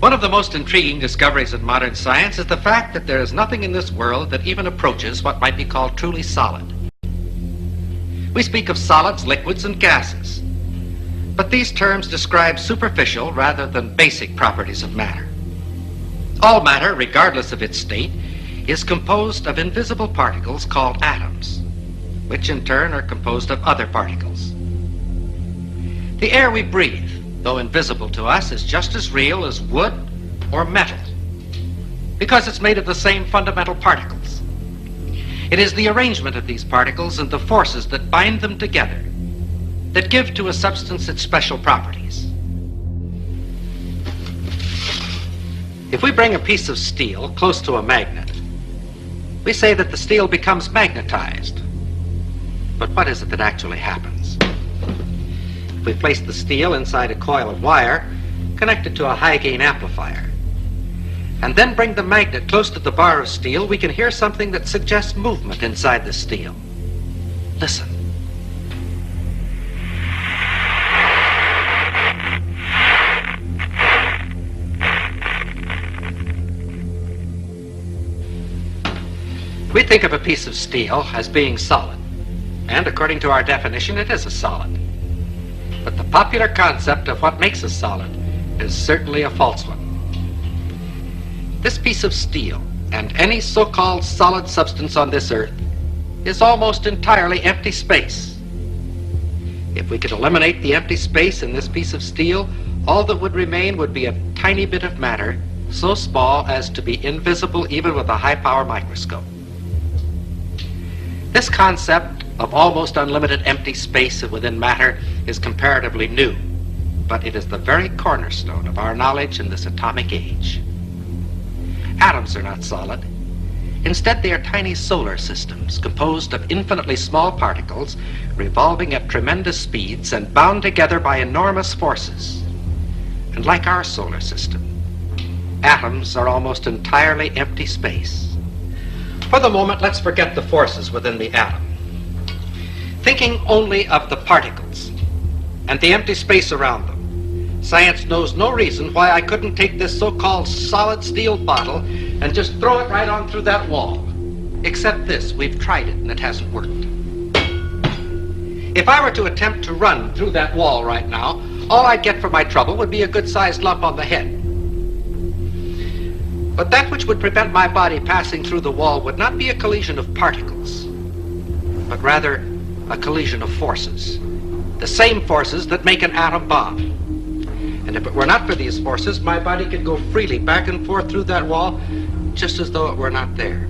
One of the most intriguing discoveries in modern science is the fact that there is nothing in this world that even approaches what might be called truly solid. We speak of solids, liquids, and gases, but these terms describe superficial rather than basic properties of matter. All matter, regardless of its state, is composed of invisible particles called atoms, which in turn are composed of other particles. The air we breathe, though invisible to us, is just as real as wood or metal, because it's made of the same fundamental particles. It is the arrangement of these particles and the forces that bind them together that give to a substance its special properties. If we bring a piece of steel close to a magnet, we say that the steel becomes magnetized. But what is it that actually happens? If we place the steel inside a coil of wire connected to a high-gain amplifier, and then bring the magnet close to the bar of steel, we can hear something that suggests movement inside the steel. Listen. We think of a piece of steel as being solid, and according to our definition, it is a solid. But the popular concept of what makes a solid is certainly a false one. This piece of steel, and any so-called solid substance on this earth, is almost entirely empty space. If we could eliminate the empty space in this piece of steel, all that would remain would be a tiny bit of matter, so small as to be invisible even with a high-power microscope. This concept of almost unlimited empty space within matter is comparatively new, but it is the very cornerstone of our knowledge in this atomic age. Atoms are not solid. Instead, they are tiny solar systems composed of infinitely small particles revolving at tremendous speeds and bound together by enormous forces. And like our solar system, atoms are almost entirely empty space. For the moment, let's forget the forces within the atom. Thinking only of the particles and the empty space around them, science knows no reason why I couldn't take this so-called solid steel bottle and just throw it right on through that wall. Except this, we've tried it and it hasn't worked. If I were to attempt to run through that wall right now, all I'd get for my trouble would be a good-sized lump on the head. But that which would prevent my body passing through the wall would not be a collision of particles, but rather a collision of forces, the same forces that make an atom bomb. And if it were not for these forces, my body could go freely back and forth through that wall, just as though it were not there.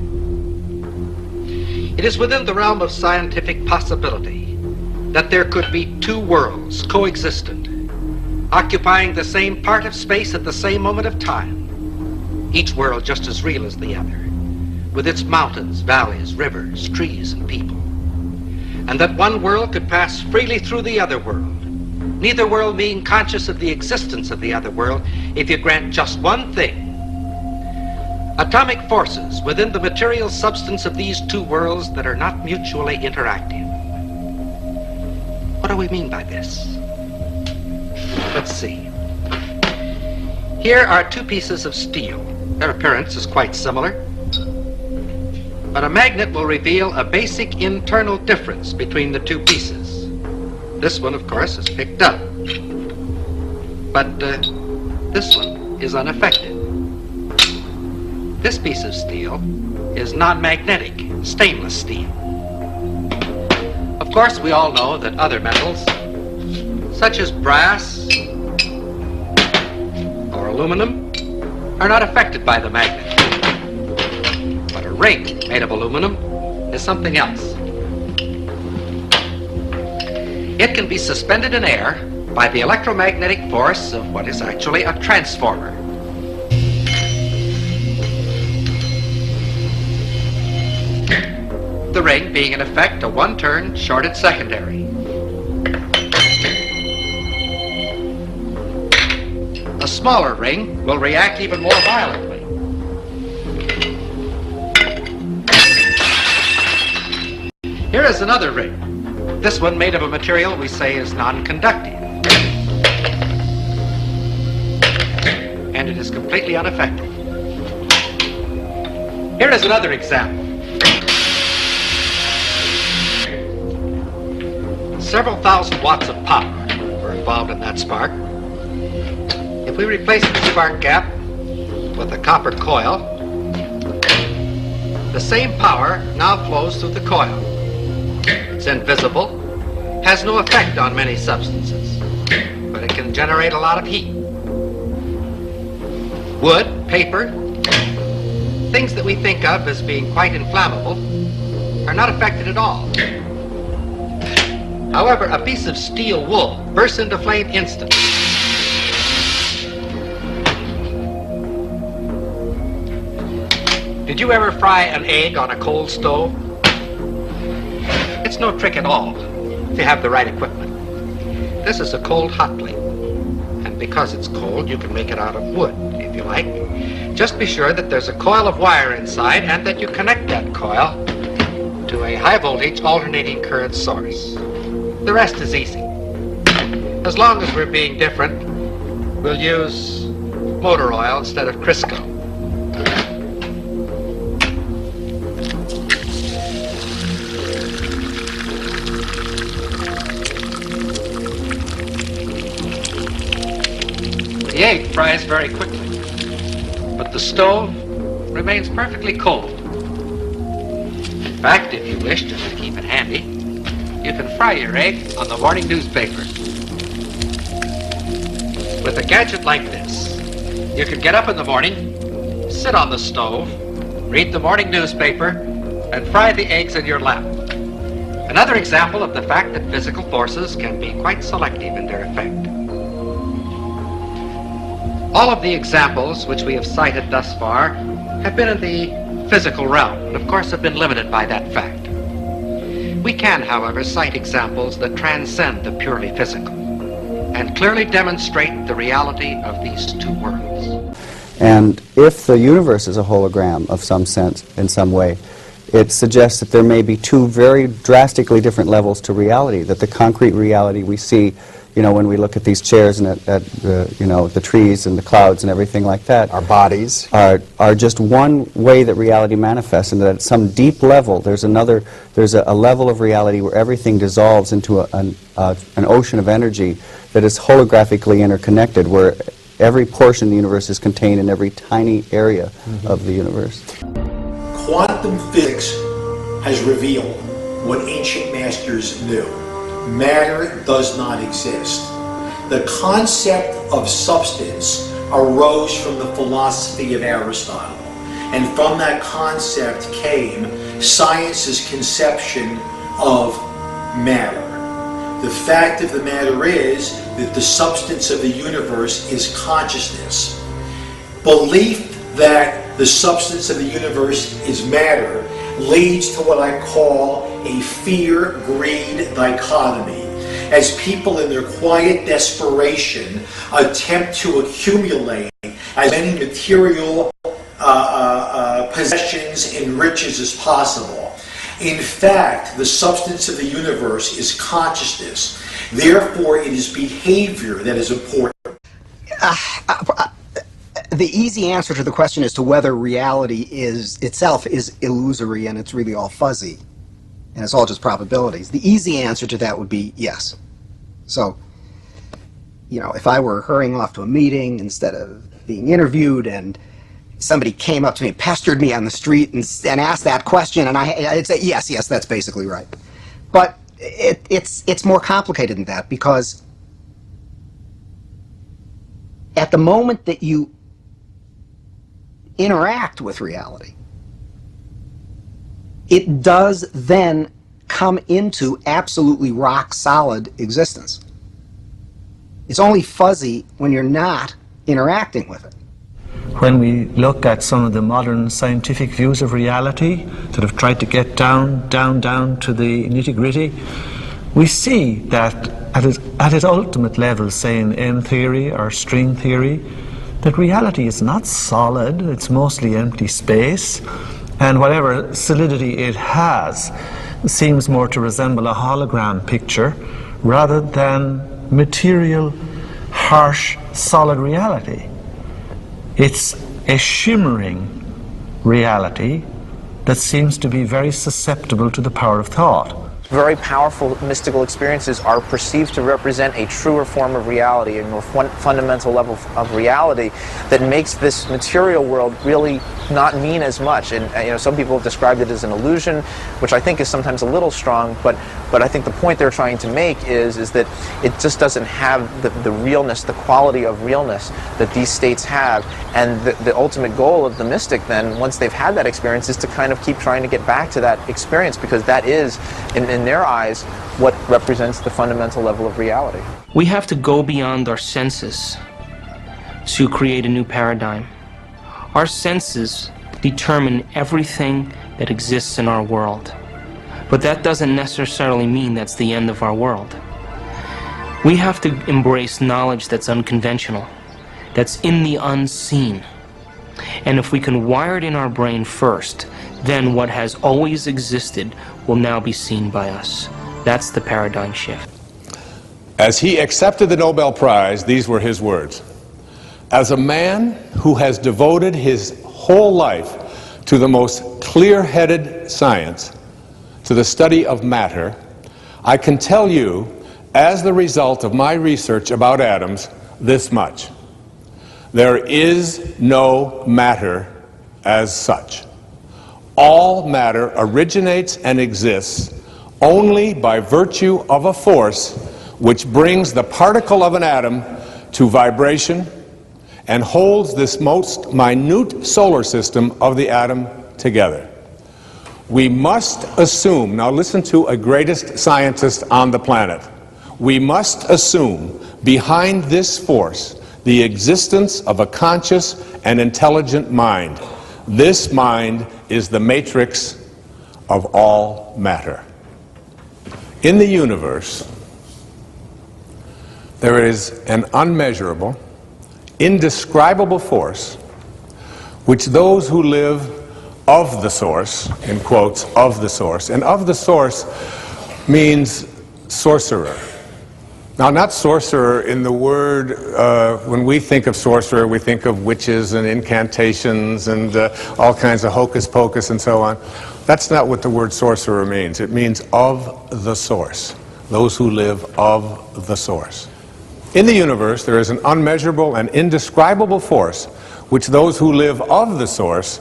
It is within the realm of scientific possibility that there could be two worlds coexistent, occupying the same part of space at the same moment of time, each world just as real as the other, with its mountains, valleys, rivers, trees, and people. And that one world could pass freely through the other world, neither world being conscious of the existence of the other world, if you grant just one thing. Atomic forces within the material substance of these two worlds that are not mutually interactive. What do we mean by this? Let's see. Here are two pieces of steel. Their appearance is quite similar, but a magnet will reveal a basic internal difference between the two pieces. This one, of course, is picked up, but this one is unaffected. This piece of steel is non-magnetic, stainless steel. Of course, we all know that other metals, such as brass or aluminum, are not affected by the magnet. But a ring made of aluminum is something else. It can be suspended in air by the electromagnetic force of what is actually a transformer. The ring being in effect a one-turn shorted secondary. A smaller ring will react even more violently. Here is another ring. This one made of a material we say is non-conductive. and it is completely ineffective. Here is another example. Several thousand watts of power were involved in that spark. If we replace the spark gap with a copper coil, the same power now flows through the coil. It's invisible, has no effect on many substances, but it can generate a lot of heat. Wood, paper, things that we think of as being quite inflammable are not affected at all. However, a piece of steel wool bursts into flame instantly. Did you ever fry an egg on a cold stove? It's no trick at all if you have the right equipment. This is a cold hot plate, and because it's cold, you can make it out of wood, if you like. Just be sure that there's a coil of wire inside and that you connect that coil to a high voltage alternating current source. The rest is easy. As long as we're being different, we'll use motor oil instead of Crisco. The egg fries very quickly, but the stove remains perfectly cold. In fact, if you wish, just to keep it handy, you can fry your egg on the morning newspaper. With a gadget like this, you can get up in the morning, sit on the stove, read the morning newspaper, and fry the eggs in your lap. Another example of the fact that physical forces can be quite selective in their effect. All of the examples which we have cited thus far have been in the physical realm, and of course have been limited by that fact. We can, however, cite examples that transcend the purely physical and clearly demonstrate the reality of these two worlds. And if the universe is a hologram of some sense, in some way, it suggests that there may be two very drastically different levels to reality, that the concrete reality we see, you know, when we look at these chairs and at the, you know, the trees and the clouds and everything like that, our bodies are just one way that reality manifests, and that at some deep level there's a level of reality where everything dissolves into an ocean of energy that is holographically interconnected, where every portion of the universe is contained in every tiny area of the universe. Quantum physics has revealed what ancient masters knew. Matter does not exist. The concept of substance arose from the philosophy of Aristotle, and from that concept came science's conception of matter. The fact of the matter is that the substance of the universe is consciousness. Belief that the substance of the universe is matter leads to what I call a fear-greed dichotomy, as people in their quiet desperation attempt to accumulate as many material possessions and riches as possible. In fact, the substance of the universe is consciousness. Therefore, it is behavior that is important. The easy answer to the question as to whether reality itself is illusory and it's really all fuzzy and it's all just probabilities, the easy answer to that would be yes. So, you know, if I were hurrying off to a meeting instead of being interviewed and somebody came up to me and pestered me on the street and asked that question, and I'd say yes, that's basically right. But it's more complicated than that, because at the moment that you interact with reality, it does then come into absolutely rock-solid existence. It's only fuzzy when you're not interacting with it. When we look at some of the modern scientific views of reality that have tried to get down to the nitty-gritty, we see that at its ultimate level, say in M theory or string theory, that reality is not solid, it's mostly empty space, and whatever solidity it has seems more to resemble a hologram picture rather than material, harsh, solid reality. It's a shimmering reality that seems to be very susceptible to the power of thought. Very powerful mystical experiences are perceived to represent a truer form of reality, a more fundamental level of reality that makes this material world really not mean as much. And you know, some people have described it as an illusion, which I think is sometimes a little strong, but I think the point they're trying to make is that it just doesn't have the realness, the quality of realness that these states have. And the ultimate goal of the mystic then, once they've had that experience, is to kind of keep trying to get back to that experience, because that is, in their eyes, what represents the fundamental level of reality. We have to go beyond our senses to create a new paradigm. Our senses determine everything that exists in our world. But that doesn't necessarily mean that's the end of our world. We have to embrace knowledge that's unconventional, that's in the unseen. And if we can wire it in our brain first, then what has always existed will now be seen by us. That's the paradigm shift. As he accepted the Nobel Prize, these were his words. As a man who has devoted his whole life to the most clear-headed science, to the study of matter, I can tell you, as the result of my research about atoms, this much. There is no matter as such. All matter originates and exists only by virtue of a force which brings the particle of an atom to vibration and holds this most minute solar system of the atom together. We must assume, now listen to a greatest scientist on the planet, we must assume behind this force the existence of a conscious and intelligent mind. This mind is the matrix of all matter. In the universe, there is an unmeasurable, indescribable force which those who live of the source, in quotes, of the source, and of the source means sorcerer. Now, not sorcerer in the word, when we think of sorcerer, we think of witches and incantations and all kinds of hocus pocus and so on. That's not what the word sorcerer means. It means of the source, those who live of the source. In the universe, there is an unmeasurable and indescribable force which those who live of the source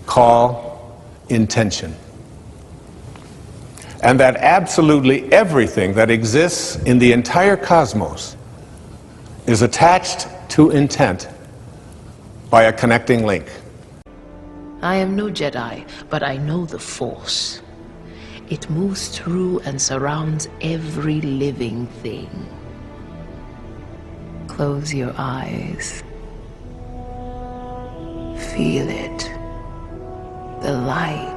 call intention. And that absolutely everything that exists in the entire cosmos is attached to intent by a connecting link. I am no Jedi, but I know the Force. It moves through and surrounds every living thing. Close your eyes. Feel it. The light.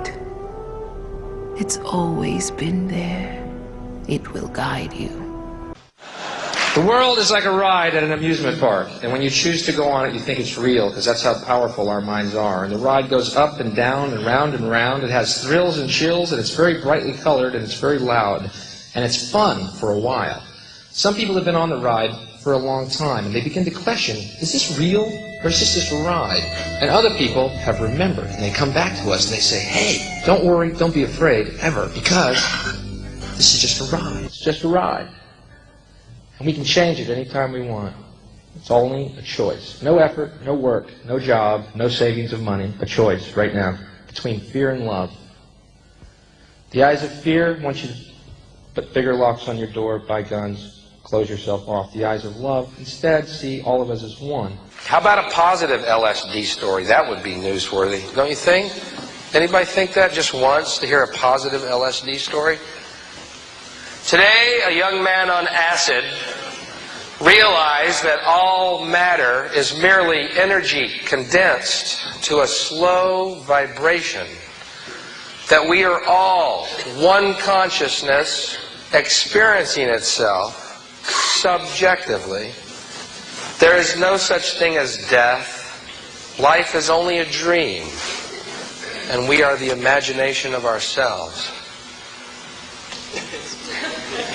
It's always been there. It will guide you. The world is like a ride at an amusement park, and when you choose to go on it, you think it's real, because that's how powerful our minds are. And the ride goes up and down and round and round. It has thrills and chills, and it's very brightly colored, and it's very loud. And it's fun for a while. Some people have been on the ride for a long time, and they begin to question, is this real, or is this just a ride? And other people have remembered, and they come back to us, and they say, hey, don't worry, don't be afraid, ever, because this is just a ride. It's just a ride. And we can change it anytime we want. It's only a choice. No effort, no work, no job, no savings of money. A choice right now between fear and love. The eyes of fear want you to put bigger locks on your door, buy guns, close yourself off. The eyes of love instead see all of us as one. How about a positive LSD story? That would be newsworthy, don't you think? Anybody think that just once, to hear a positive LSD story? Today, a young man on acid realized that all matter is merely energy condensed to a slow vibration, that we are all one consciousness experiencing itself subjectively. There is no such thing as death. Life is only a dream, and we are the imagination of ourselves.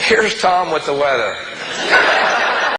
Here's Tom with the weather.